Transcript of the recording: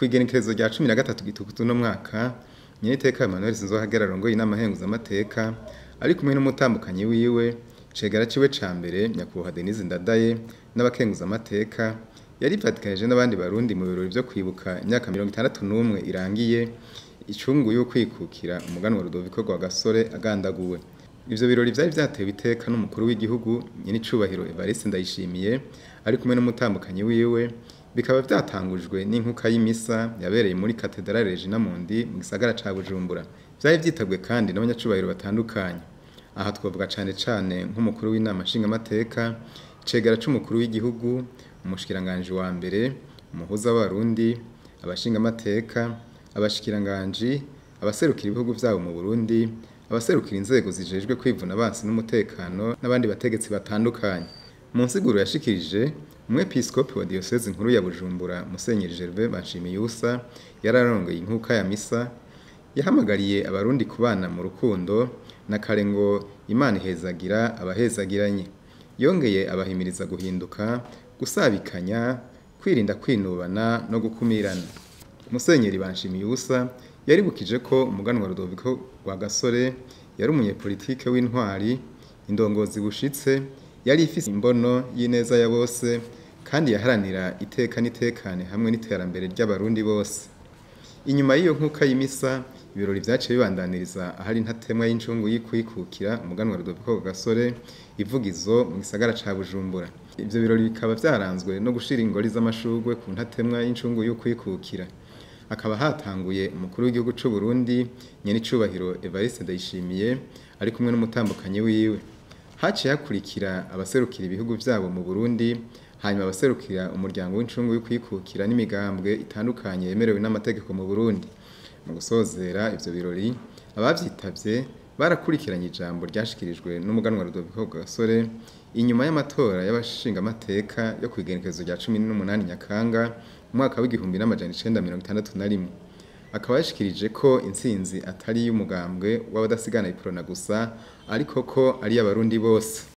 Kw'igenekerezo rya 13 Gitugutu no mwaka Nyeniteka Emmanuel SINZOHAGERA arongoye Inama Nkenguzamateka ari kumwe n'umutambukanyi wiwe Icegera ciwe ca mbere Nyakwubahwa Dénise NDADAYE n'abakenguzamateka yarifadikanije n'abandi barundi mu birori vyo kwibuka imyaka 61 irangiye incungu yo kwikukira Umuganwa Rudoviko RWAGASORE agandaguwe. Ivyo birori vyari vyatewe iteka n'Umukuru w'igihugu Nyenicubahiro Evariste NDAYISHIMIYE ari kumwe n'umutambukanyi wiwe, bikaba vyatangujwe n'inkuka y'imisa yabereye muri Cathédrale Régina Mundi mu gisagara ca Bujumbura. Vyari vyitabwe kandi n'abanyacubahiro batandukanye. Aha twavuga cane nk'Umukuru w'Inama Nshingamateka, Icegera c'Umukuru w'igihugu, umushikiranganji wa mbere, umuhuza w'abarundi, abashingamateka, abashikiranganji, abaserukira ibihugu vyabo mu Burundi, abaserukira inzego zijejwe kwivuna abansi n'umutekano n'abandi bategetsi batandukanye. Mu nsiguro yashikirije umwepiskopi wa diocese nkuru ya Bujumbura Musenyeri Gervais Banshimiyusa yararongoye inkuka ya misa, yahamagariye abarundi kubana mu rukundo na kare ngo Imana ihezagira abahezagiranye. Yongeye abahimiriza guhinduka, gusabikanya, kwirinda kwinubana no gukumirana. Musenyeri Banshimiyusa yaribukije ko Umuganwa Rudoviko RWAGASORE yari umunyepolitike w'intwari, indongozi bushitse, yari ifise imbono y'ineza ya bose kandi yaharanira iteka n'itekane hamwe n'iterambere ry'abarundi bose. Inyuma y'iyo nkuka y'imisa, ibirori vyaciye bibandaniriza ahari intatemwa y'incungu y'ukwikukira Umuganwa Rudoviko RWAGASORE ivugizo mu gisagara ca Bujumbura. Ivyo birori bikaba vyaranzwe no gushira ingori z'amashurwe ku ntatemwa y'incungu y'ukwikukira. Hakaba hatanguye Umukuru w'igihugu c'u Burundi Nyenicubahiro Evariste NDAYISHIMIYE ari kumwe n'umutambukanyi wiwe. Haciye hakurikira abaserukira ibihugu vyabo mu Burundi, hanyuma abaserukira umuryango w'incungu y'ukwikukira n'imigambwe itandukanye yemerewe n'amategeko mu Burundi. Mu gusozera ivyo birori, abavyitavye barakurikiranye ijambo ryashikirijwe n'Umuganwa Rudoviko RWAGASORE inyuma y'amatora y'abashingamateka yo kw'igenekerezo rya 18 Nyakanga mwaka w'1961. Akaba yashikirije ko intsinzi atari y'umugambwe w'abadasigana iprona gusa, ariko ko ari y'abarundi bose.